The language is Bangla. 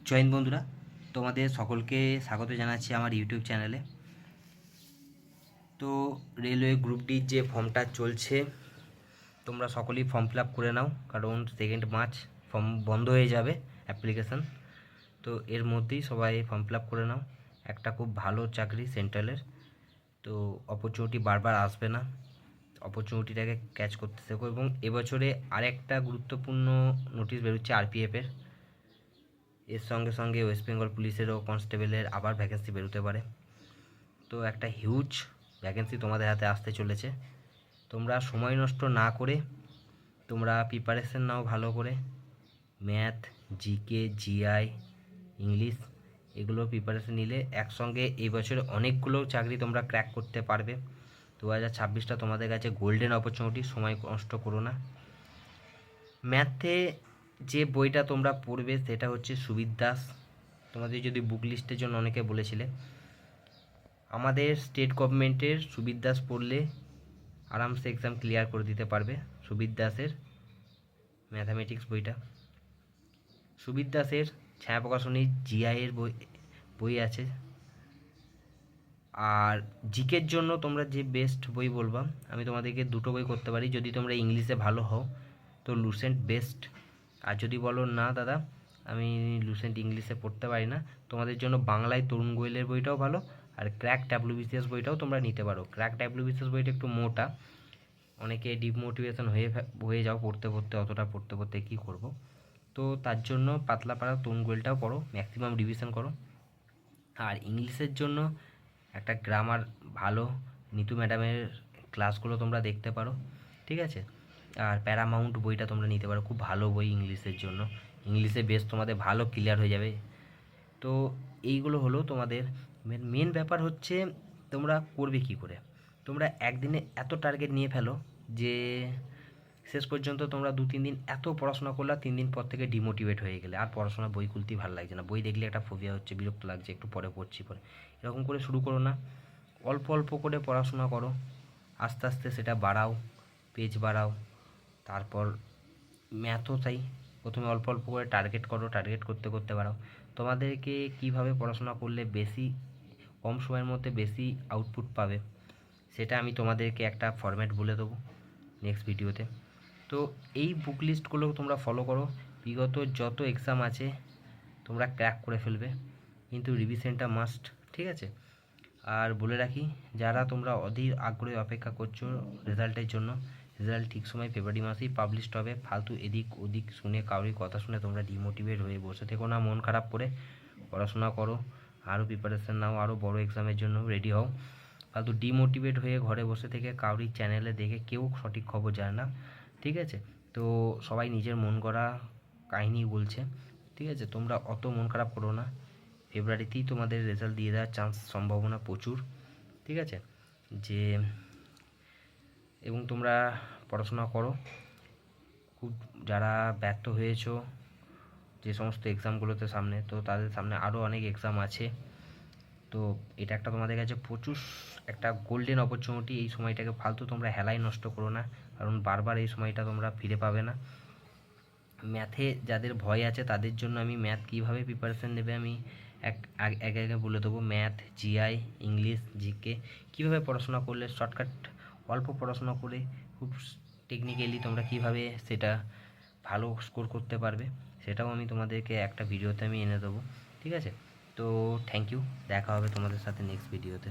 জয় হিন্দ বন্ধুরা, তোমাদের সকলকে স্বাগত জানাচ্ছি আমার ইউটিউব চ্যানেলে। তো রেলওয়ে গ্রুপ ডির যে ফর্মটা চলছে, তোমরা সকলেই ফর্ম ফিল আপ করে নাও, কারণ 2 মার্চ ফর্ম বন্ধ হয়ে যাবে অ্যাপ্লিকেশান। তো এর মধ্যেই সবাই ফর্ম ফিল আপ করে নাও। একটা খুব ভালো চাকরি সেন্ট্রালের, তো অপরচুনিটি বারবার আসবে না, অপরচুনিটিটাকে ক্যাচ করতে শেখো। এবং এবছরে আরেকটা গুরুত্বপূর্ণ নোটিশ বেরোচ্ছে আরপিএফের, এর সঙ্গে সঙ্গে ওয়েস্ট বেঙ্গল পুলিশেরও কনস্টেবলের আবার ভ্যাকেন্সি বেরোতে পারে। তো একটা হিউজ ভ্যাকেন্সি তোমাদের হাতে আসতে চলেছে। তোমরা সময় নষ্ট না করে তোমরা প্রিপারেশন নাও ভালো করে। ম্যাথ, জিকে, জিআই, ইংলিশ, এগুলো প্রিপারেশন নিলে একসঙ্গে এই বছরে অনেকগুলো চাকরি তোমরা ক্র্যাক করতে পারবে। 2026টা তোমাদের কাছে গোল্ডেন অপরচুনিটি, সময় নষ্ট করো না। ম্যাথে যে বইটা তোমরা পড়বে সেটা হচ্ছে সুবির দাস। তোমাদের যদি বুক লিস্টের জন্য অনেকে বলেছিলে, আমাদের স্টেট গভর্নমেন্টের সুবির দাস পড়লে আরামসে এক্সাম ক্লিয়ার করে দিতে পারবে। সুবির দাসের ম্যাথামেটিক্স বইটা, সুবির দাসের ছায়া প্রকাশনী জিআইয়ের বই আছে। আর জিকের জন্য তোমরা যে বেস্ট বই বলবা, আমি তোমাদেরকে দুটো বই করতে পারি। যদি তোমরা ইংলিশে ভালো হও তো লুসেন্ট বেস্ট। আর যদি বলো না দাদা আমি লুসেন্ট ইংলিশে পড়তে পারি না, তোমাদের জন্য বাংলায় তরুণ গোয়েলের বইটাও ভালো। আর ক্র্যাক ডাব্লিউবিসিএস বইটাও তোমরা নিতে পারো। ক্র্যাক ডাব্লিউবিসিএস বইটা একটু মোটা, অনেকে ডিমোটিভেশন হয়ে যাও পড়তে পড়তে, অতটা পড়তে পড়তে কী করব। তো তার জন্য পাতলা পাড়া তরুণ গোয়েলটাও পড়ো, ম্যাক্সিমাম রিভিশন করো। আর ইংলিশের জন্য একটা গ্রামার ভালো নিতু ম্যাডামের ক্লাসগুলো তোমরা দেখতে পারো, ঠিক আছে। আর প্যারামাউন্ট বইটা তোমরা নিতে পারো, খুব ভালো বই ইংলিশের জন্য। ইংলিশে বেশ তোমাদের ভালো ক্লিয়ার হয়ে যাবে। তো এইগুলো হলো তোমাদের মেন ব্যাপার। হচ্ছে তোমরা করবে কি করে। তোমরা একদিনে এত টার্গেট নিয়ে ফেলো যে শেষ পর্যন্ত তোমরা 2-3 দিন এত পড়াশোনা করলে 3 দিন পর থেকে ডিমোটিভেট হয়ে গেলে আর পড়াশোনা বই খুলতেই ভালো লাগছে না, বই দেখলে একটা ফোবিয়া হচ্ছে, বিরক্ত লাগছে, একটু পরে পড়ছি পরে। এরকম করে শুরু করো না, অল্প অল্প করে পড়াশোনা করো, আস্তে আস্তে সেটা বাড়াও, পেজ বাড়াও। তারপর ম্যাথও তাই, প্রথমে অল্প অল্প করে টার্গেট করো, টার্গেট করতে করতে বাড়াও। তোমাদেরকে কিভাবে পড়াশোনা করলে বেশি কম সময়ের মধ্যে বেশি আউটপুট পাবে সেটা আমি তোমাদেরকে একটা ফরম্যাট বলে দেবো নেক্সট ভিডিওতে। তো এই বুক লিস্টগুলো তোমরা ফলো করো, বিগত যত এক্সাম আছে তোমরা ক্র্যাক করে ফেলবে, কিন্তু রিভিশনটা মাস্ট, ঠিক আছে। আর বলে রাখি, যারা তোমরা অধীর আগ্রহে অপেক্ষা করছো রেজাল্টের জন্য, রেজাল্ট ঠিক সময় ফেব্রুয়ারি মাসেই পাবলিশড হবে। ফালতু এদিক ওদিক শুনে, কারোর কথা শুনে তোমরা ডিমোটিভেট হয়ে বসে থেকো না, মন খারাপ করে পড়াশোনা করো, আরও প্রিপারেশান নাও, আরও বড় এক্সামের জন্য রেডি হও। ফালতু ডিমোটিভেট হয়ে ঘরে বসে থেকে কারোর চ্যানেলে দেখে কেউ সঠিক খবর জানে না, ঠিক আছে। তো সবাই নিজের মন গড়া কাহিনী বলছে, ঠিক আছে। তোমরা অত মন খারাপ করো না, ফেব্রুয়ারিতেই তোমাদের রেজাল্ট দিয়ে দেওয়ার সম্ভাবনা প্রচুর, ঠিক আছে। যে এবং তোমরা পড়াশোনা করো খুব। যারা ব্যর্থ হয়েছো যে সমস্ত এক্সামগুলোতে সামনে, তো তাদের সামনে আরও অনেক এক্সাম আছে। তো এটা একটা তোমাদের কাছে প্রচুর একটা গোল্ডেন অপরচুনিটি। এই সময়টাকে ফালতু তোমরা হেলায় নষ্ট করো না, কারণ বারবার এই সময়টা তোমরা ফিরে পাবে না। ম্যাথে যাদের ভয় আছে তাদের জন্য আমি ম্যাথ কীভাবে প্রিপারেশান নেবে আমি একে একে বলে দেবো। ম্যাথ, জিআই, ইংলিশ, জিকে কীভাবে পড়াশোনা করলে শর্টকাট, অল্প পড়াশোনা করে খুব টেকনিক্যালি তোমরা কীভাবে সেটা ভালো স্কোর করতে পারবে সেটাও আমি তোমাদেরকে একটা ভিডিওতে আমি এনে দেবো, ঠিক আছে। তো থ্যাংক ইউ, দেখা হবে তোমাদের সাথে নেক্সট ভিডিওতে।